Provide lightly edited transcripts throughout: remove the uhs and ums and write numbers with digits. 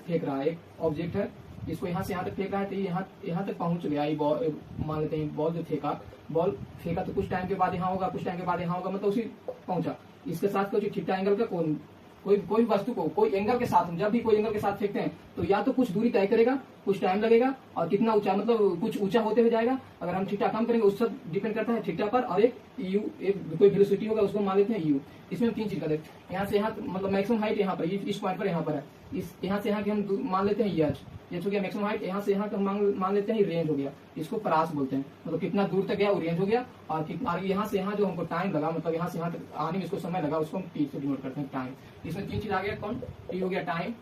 फेंक रहा है, एक ऑब्जेक्ट है, इसको यहाँ से यहाँ तक फेंक रहा है, तो यहाँ तक पहुंच गया ये बॉल, मान लेते हैं बॉल जो बॉल फेंका तो कुछ टाइम के बाद यहाँ होगा, कुछ टाइम के बाद यहाँ होगा, मतलब उसी पहुंचा। इसके साथ कुछ थीटा एंगल का कोई वस्तु को कोई एंगल के साथ, जब भी कोई एंगल के साथ फेंकते हैं तो या तो कुछ दूरी तय करेगा, कुछ टाइम लगेगा, और कितना ऊंचा, मतलब कुछ ऊंचा होते हुए जाएगा। अगर हम थीटा कम करेंगे उससे डिपेंड करता है थीटा पर, और एक यू, एक कोई वेलोसिटी होगा उसको मान लेते हैं यू। इसमें हम 3 चीज करते हैं, यहाँ से यहाँ मतलब मैक्सिमम हाइट यहाँ पर, इस पॉइंट पर यहाँ पर है, इस यहाँ से यहाँ की हम मान लेते हैं ये हो गया मैक्सिमम हाइट, यहाँ से यहाँ मान लेते हैं रेंज हो गया, इसको परास बोलते हैं, मतलब कितना दूर तक गया वो रेंज हो गया। और यहाँ से यहाँ जो हमको टाइम लगा, मतलब यहाँ से यहाँ तक आने में इसको समय लगा, उसको हम टी से डिनोट करते हैं टाइम। इसमें 3 चीज आ गया, कौन, टी हो गया टाइम,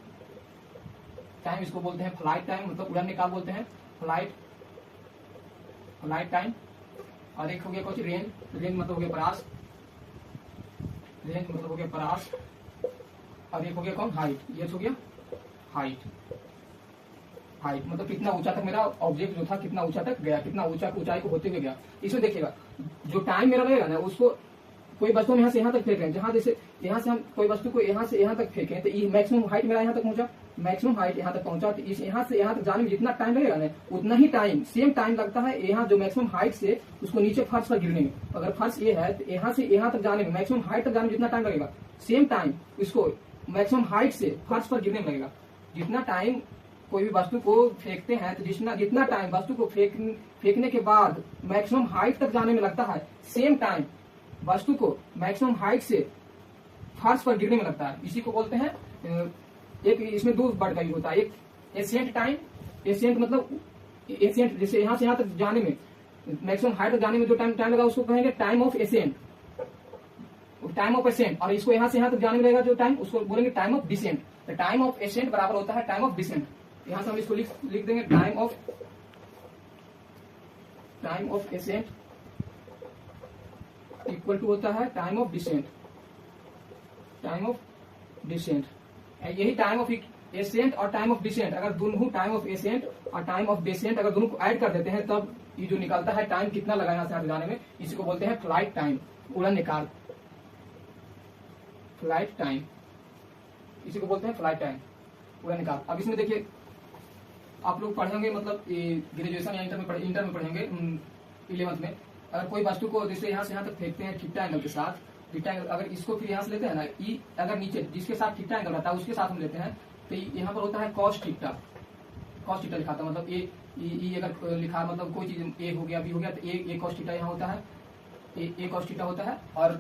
इसको बोलते हैं फ्लाइट टाइम, मतलब उड़ाने का बोलते हैं फ्लाइट टाइम, और एक हो गया कुछ रेंज मतलब हो गया परास, रेंज मतलब हो गया परास, और एक हो गया कौन, हाइट, ये हो गया हाइट मतलब कितना ऊंचा तक मेरा ऑब्जेक्ट जो था कितना ऊंचा तक गया, कितना ऊंचाई को होते हुए गया। इसमें देखिएगा जो टाइम मेरा लगेगा ना, उसको कोई वस्तु हम यहाँ से यहाँ तक फेंक रहे हैं, जहां जैसे यहाँ से हम कोई वस्तु को यहाँ से यहाँ तक फेंकें तो ये मैक्सिमम हाइट मेरा यहाँ तक पहुंचा, मैक्सिमम हाइट यहाँ तक पहुंचा, तो इस यहाँ से यहाँ तक जाने में जितना टाइम लगेगा ना उतना ही टाइम, सेम टाइम लगता है यहाँ जो मैक्सिमम हाइट से उसको नीचे फर्श पर गिरने में। अगर फर्श ये है तो यहाँ से यहाँ तक जाने में, मैक्सिमम हाइट तक जाने में जितना टाइम लगेगा, सेम टाइम इसको मैक्सिमम हाइट से फर्श पर गिरने में लगेगा। जितना टाइम कोई भी वस्तु को फेंकते हैं तो जितना टाइम वस्तु को फेंकने के बाद मैक्सिमम हाइट तक जाने में लगता है, सेम टाइम वस्तु को मैक्सिमम हाइट से फर्श पर गिरने में लगता है। इसी को बोलते हैं, एक इसमें 2 वर्ड का यूज होता है, एक एसेंट टाइम, एसेंट मतलब एसेंट, जैसे यहाँ से यहाँ तक जाने में मैक्सिमम हाइट तक जाने में जो टाइम लगा उसको कहेंगे टाइम ऑफ एसेंट, और इसको यहाँ से यहाँ तक जाने में लगेगा जो टाइम उसको बोलेंगे टाइम ऑफ डिसेंट। तो टाइम ऑफ एसेंट बराबर होता है टाइम ऑफ डिसेंट। यहाँ से हम इसको लिख देंगे time of ascent equal to होता है टाइम ऑफ डिसेंट, यही टाइम ऑफ एसेंट और टाइम ऑफ डिसेंट, अगर दोनों टाइम ऑफ एसेंट और टाइम ऑफ डिसेंट अगर दोनों को ऐड कर देते हैं तब ये जो निकलता है टाइम कितना लगा यहाँ से जाने में, इसी को बोलते हैं फ्लाइट टाइम, उड़न निकाल, फ्लाइट टाइम, इसी को बोलते हैं फ्लाइट टाइम, उड़न निकाल। अब इसमें देखिए आप लोग पढ़ेंगे, मतलब ग्रेजुएशन या इंटर में पढ़ेंगे 11th में, अगर कोई वस्तु को जैसे यहाँ से यहाँ तक फेंकते हैं थीटा एंगल के साथ, थीटा एंगल अगर इसको फिर यहाँ से लेते हैं ना, ई अगर नीचे जिसके साथ थीटा एंगल रहता है उसके साथ हम लेते हैं तो यहाँ पर होता है कॉस थीटा लिखा था, मतलब ए अगर लिखा मतलब कोई चीज ए हो गया बी हो गया तो ए कॉस थीटा यहाँ होता है, ए कॉस थीटा होता है। और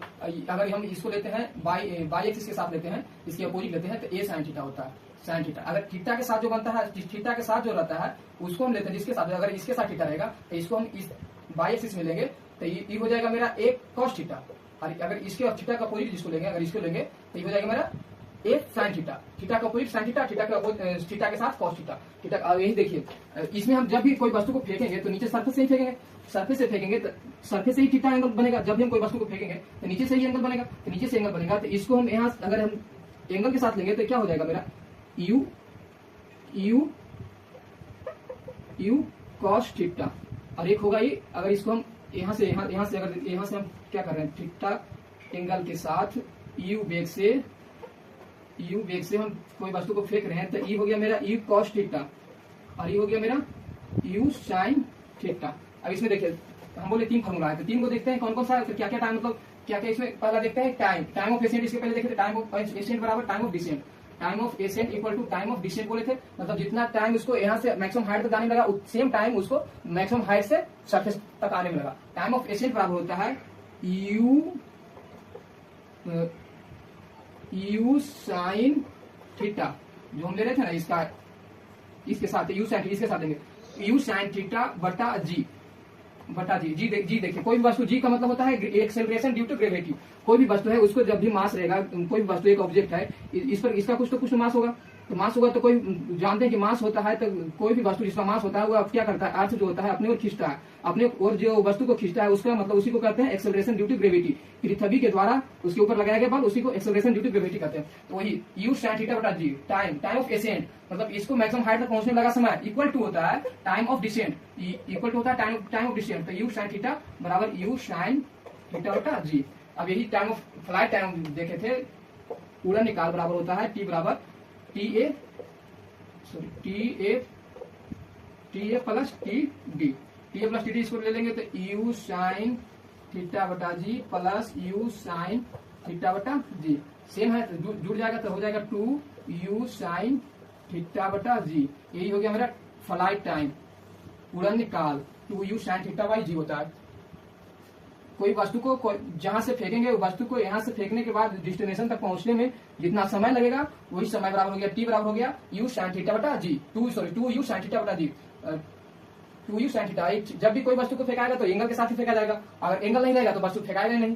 अगर हम इसको लेते हैं बाई एक्सिस के साथ लेते हैं, इसके अपोजिट लेते हैं तो ए साइन थीटा होता है, साइन थीटा। अगर थीटा के साथ जो बनता है, थीटा के साथ जो रहता है उसको हम लेते हैं जिसके साथ, अगर इसके साथ थीटा रहेगा तो इसको हम इस बाई एक्सिस में लेंगे तो ये हो जाएगा मेरा ए कॉस थीटा, और अगर इसके थीटा का अपोजिट जिसको लेंगे, अगर इसको लेंगे तो ये हो जाएगा मेरा ए साइन थीटा, थीटा का अपोजिट साइन थीटा, थीटा के साथ कॉस थीटा। अब यही देखिए इसमें हम जब भी कोई वस्तु को फेंकेंगे तो नीचे सरफेस से ही फेंकेंगे, सरफेस से फेंकेंगे तो सरफेस से ही थीटा एंगल बनेगा, जब भी हम कोई वस्तु को फेंकेंगे तो नीचे से ही एंगल बनेगा, तो नीचे से एंगल बनेगा तो इसको हम यहाँ अगर हम एंगल के साथ लेंगे तो क्या हो जाएगा मेरा यू कॉस थीटा, और एक होगा ये, अगर इसको हम यहाँ से हम क्या कर रहे हैं, थीटा एंगल के साथ यू वेग से हम कोई वस्तु को फेंक रहे हैं तो ये हो गया मेरा यू कॉस थीटा, और ये हो गया मेरा यू साइन थीटा। अब इसमें देखिए हम बोले 3 फॉर्मूला है, तो 3 को देखते हैं कौन सा, क्या क्या टाइम, मतलब क्या क्या इसमें पहला देखते हैं टाइम ऑफ एसेंट, इसके पहले देखे थे टाइम ऑफ एसेंट बराबर time of descent, time of ascent equal to time of descent बोले थे, मतलब जितना टाइम उसको यहाँ से मैक्सिमम हाइट तक जाने में लगा सेम टाइम उसको मैक्सिमम हाइट से सरफेस तक आने में लगा। टाइम ऑफ एसेंट बराबर होता है यू साइन थीटा, जो हम ले रहे थे ना इसके साथ यू साइन, इसके साथ देंगे यू साइन थीटा बटा जी देखिए कोई भी वस्तु जी का मतलब होता है एक्सेलरेशन ड्यू टू ग्रेविटी। कोई भी वस्तु है उसको जब भी मास रहेगा, कोई भी वस्तु एक ऑब्जेक्ट है इस पर इसका कुछ मास होगा, तो मास होगा तो कोई जानते हैं कि मास होता है तो कोई भी वस्तु जिसका मास होता है वो अब क्या करता है, अर्थ जो होता है अपने ओर खींचता है, अपने और जो वस्तु को खींचता है उसका मतलब उसी को कहते हैं एक्सेलरेशन ड्यू टू ग्रेविटी। पृथ्वी के द्वारा उसके ऊपर लगाया गया बल उसी को एक्सेलरेशन ड्यू टू ग्रेविटी कहते हैं। तो वही यू साइन थीटा बटा जी टाइम ऑफ एसेंट, मतलब इसको मैक्सिमम हाइट तक पहुंचने लगा समय इक्वल टू होता है time of descent, equal to होता है टाइम ऑफ डिसेंट। तो यू साइन थीटा बराबर यू साइन थीटा बटा जी। अब यही टाइम ऑफ फ्लाइट टाइम देखे थे, उड़न निकाल बराबर होता है टी बराबर T sorry T A plus T D, T A plus T D इसको ले लेंगे तो यू साइन थीटा बटा जी प्लस यू साइन थीटा बटा जी, सेम है तो जुड़ जाएगा तो हो जाएगा 2 यू साइन थीटा बटा जी। यही हो गया मेरा फ्लाइट टाइम, उड़न काल 2 यू साइन थीटा बाई जी होता है। कोई वस्तु को जहां से फेंकेंगे वस्तु को यहाँ से फेंकने के बाद डेस्टिनेशन तक पहुंचने में जितना समय लगेगा वही समय बराबर हो गया टी बराबर हो गया यू साइन थीटा बटा जी, 2 यू साइन थीटा बटा जी, 2 यू साइन थीटा। जब भी कोई वस्तु को फेंकाएगा तो एंगल के साथ ही फेंका जाएगा, अगर एंगल नहीं रहेगा तो वस्तु फेंकाएगा नहीं।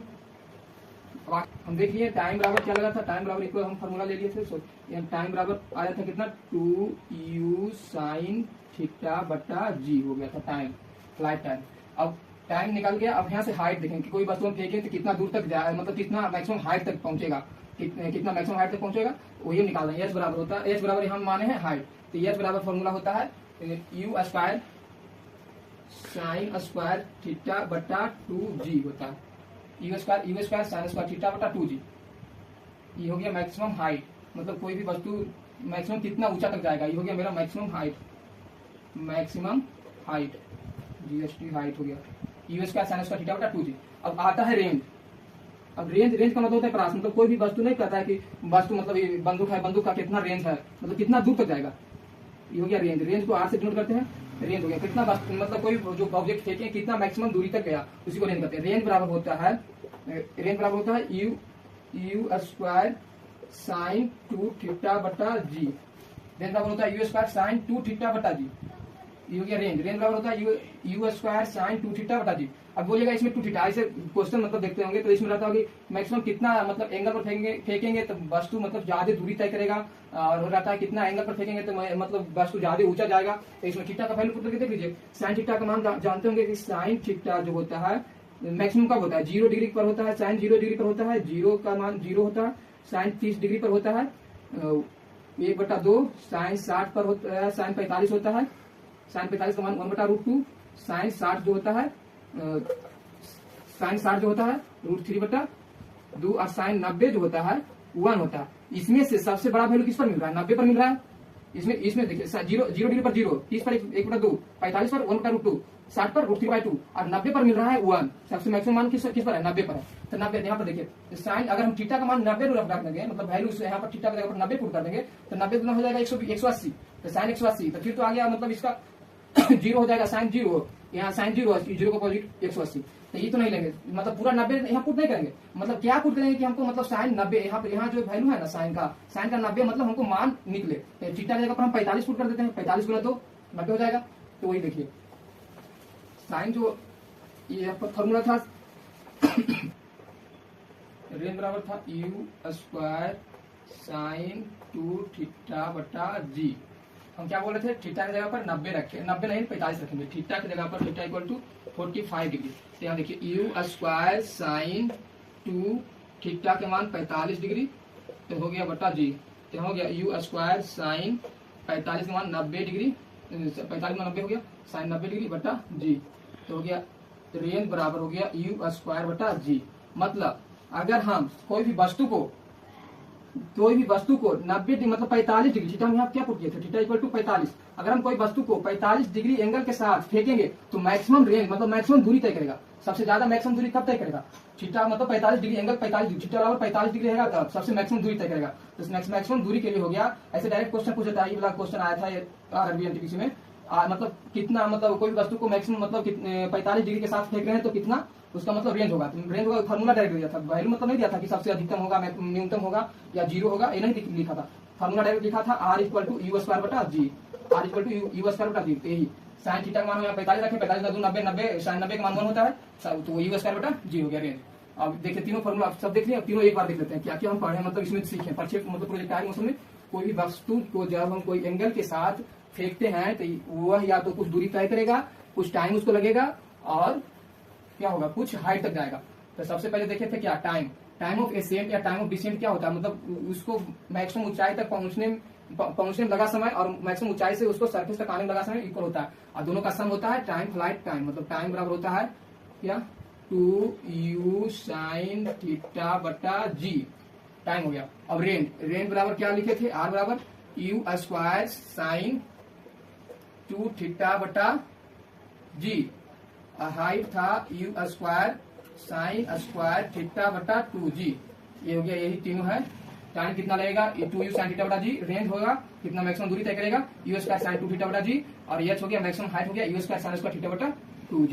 अब हम देख लिए टाइम बराबर क्या लगा था, टाइम बराबर एक हम फॉर्मूला ले लिए थे, सो टाइम बराबर आया था कितना 2 यू साइन थीटा बटा जी हो गया था टाइम, फ्लाइट टाइम। अब टाइम निकल गया, अब यहाँ से हाइट देखेंगे कि कोई वस्तु हम फेंके तो कितना दूर तक जाए, मतलब कितना मैक्सिमम हाइट तक पहुंचेगा, कितना मैक्सिमम हाइट तक पहुंचेगा वही निकालना है। एच बराबर होता है, एच बराबर हम माने हैं हाइट, तो एच बराबर फॉर्मूला होता है you square sine square theta बटा 2g होता है, you square sine square theta बटा 2g। ये हो गया मैक्सिमम हाइट, मतलब कोई भी वस्तु मैक्सिमम कितना ऊंचा तक जाएगा, ये हो गया मेरा maximum height, maximum height GST height हो गया you square sine square theta बटा 2g। अब आता है रेंज, अब रेंज का मतलब होता है प्रास, मतलब कोई भी वस्तु नहीं कहता है कि वस्तु मतलब ये बंदूक है, बंदूक का कितना रेंज है, मतलब कितना दूर तक जाएगा, ये हो गया रेंज। रेंज को आर से डिनोट करते हैं, रेंज हो गया कितना मतलब कोई जो ऑब्जेक्ट फेंके कितना मैक्सिमम दूरी तक गया उसी को रेंज करते हैं। रेंज बराबर होता है यू स्क्वायर साइन 2 थीटा बटा जी, रेंज बराबर होता है यू स्क्वायर साइन 2 थीटा बटा जी, ये हो गया रेंज। रेंज बराबर होता है यू स्क्वायर साइन 2 थीटा बटा जी। अब बोलिएगा इसमें 2 थीटा, ऐसे क्वेश्चन मतलब देखते होंगे तो इसमें रहता होगा मैक्सिमम कितना मतलब एंगल पर फेंकेंगे तो वस्तु मतलब ज्यादा दूरी तय करेगा, और हो रहता है कितना एंगल पर फेंकेंगे तो मतलब वस्तु ज्यादा ऊंचा जाएगा, तो इसमें थीटा का वैल्यू पुट करके देख लीजिए। साइन थीटा का मान जानते होंगे कि साइन थीटा जो होता है मैक्सिमम कब होता है, 0 डिग्री पर होता है, साइन 0 डिग्री पर होता है, 0 का मान 0 होता है, साइन 30 डिग्री पर होता है, 1/2 साइन 60 पर होता है, साइन 45 होता है, साइन 45 का मान 1/√2, साइन 60 जो होता है साइन 60 जो होता है √3/2, और साइन 90 जो होता है 1 होता है। इसमें से सबसे बड़ा वैल्यू किस पर मिल रहा है, 90 पर मिल रहा है। इसमें देखिए 0 डिग्री पर 0, 30 पर 1/2, 45 पर 1/√2, 60 पर √3/2 और 90 पर मिल रहा है 1। सबसे मैक्सिमम मान किस पर है, 90 पर है। तो 90 यहाँ पर देखिए साइन, अगर हम थीटा का मान 90 रख देंगे, मतलब वैल्यू यहाँ पर थीटा की जगह पर 90 पुट कर देंगे तो 90 गुना हो जाएगा 180, तो साइन 180, तो फिर तो आ गया मतलब इसका 0 हो जाएगा, साइन 0, यहाँ साइन 0 का अपोजिट 180, तो ये तो नहीं लेंगे, मतलब पूरा 90 यहाँ पुट नहीं करेंगे। मतलब क्या पुट करेंगे कि हमको मतलब साइन 90 यहाँ जो वैल्यू है ना साइन का 90 मतलब हमको मान निकले, तो थीटा की जगह पर हम 45 पुट कर देते हैं, 45 गुना 2 90 हो जाएगा। तो वही देखिए साइन जो ये आपका फॉर्मूला था रेंज बराबर था यू स्क्वायर साइन 2 थीटा बटा जी। हम क्या बोल रहे थे, थीटा की जगह पर 90 रखे, 90 नहीं 45 रखेंगे, थीटा की जगह पर थीटा इक्वल टू 45 डिग्री। तो यहाँ देखिए यू स्क्वायर साइन 2 थीटा के मान 45 डिग्री, तो हो गया बटा जी, तो हो गया यू स्क्वायर साइन 45 के मान 90 डिग्री, 45 में 90 हो गया साइन 90 डिग्री बटा जी, तो हो गया रेंज बराबर हो गया यू स्क्वायर बटा जी। मतलब अगर हम कोई भी वस्तु को 90 डिग्री मतलब 45 डिग्री, थीटा हम यहाँ क्या पुट किए थे, थीटा इक्वल टू 45, अगर हम कोई वस्तु को 45 डिग्री एंगल के साथ फेंकेंगे तो मैक्सिमम रेंज मतलब मैक्सिमम दूरी तय करेगा। सबसे ज्यादा मैक्सिमम दूरी कब तय करेगा, थीटा मतलब 45 डिग्री एंगल 45 डिग्री, थीटा बराबर 45 डिग्री रहेगा तब सबसे मैक्सिमम दूरी तय करेगा। तो मैक्सिमम दूरी के लिए हो गया, ऐसे डायरेक्ट क्वेश्चन पूछा था, ये वाला क्वेश्चन आया था RRB में, मतलब कितना मतलब कोई वस्तु को मैक्सिमम मतलब 45 डिग्री के साथ फेंक रहे हैं तो कितना उसका मतलब रेंज होगा। तो रेंज होगा फॉर्मूला डायरेक्ट दिया था, वैल्यू मतलब नहीं दिया था कि सबसे अधिकतम होगा न्यूनतम होगा या 0 होगा, ये नहीं लिखा था, फॉर्मूला डायरेक्ट लिखा था R equal to u square बटा g, R equal to u square बटा जी। तो यही साइन थीटा का मान यहाँ 45 रखे, 45 का 2 90, 90 साइन 90 का मान 1 होता है, तो यू स्क्वायर बटा जी हो गया रेंज। अब देखिए तीनों फॉर्मूला आप सब देख लिया, तीनों एक बार देख लेते हैं क्या क्या हम पढ़े, मतलब इसमें सीखे परिचय मतलब प्रोजेक्ट मौसम में कोई भी वस्तु को जब हम कोई एंगल के साथ फेंकते हैं तो वह या तो कुछ दूरी तय करेगा, कुछ टाइम उसको लगेगा, और क्या होगा कुछ हाइट तक जाएगा। तो सबसे पहले देखे थे क्या टाइम ऑफ एसेंट या टाइम ऑफ डिसेंट क्या होता है, मतलब उसको मैक्सिमम ऊंचाई तक पहुंचने में लगा समय और मैक्सिमम ऊंचाई से उसको सरफेस तक आने में लगा समय इक्वल होता है, और दोनों का सम होता है टाइम फ्लाइट टाइम, मतलब टाइम बराबर होता है क्या 2u साइन थीटा बटा जी, टाइम हो गया। अब रेंज बराबर क्या लिखे थे, R बराबर यू स्क्वायर साइन 2 थीटा बटा जी। हाइट था you square sine square theta बटा 2g। ये हो गया, यही तीनों है। टाइम कितना लगेगा, 2u साइन थीटा बटा जी। रेंज होगा कितना, मैक्सिमम दूरी तय करेगा यू स्क्वायर साइन 2 थीटा बटा जी। और एच हो गया मैक्सिमम हाइट हो गया you square sine square theta बटा 2g।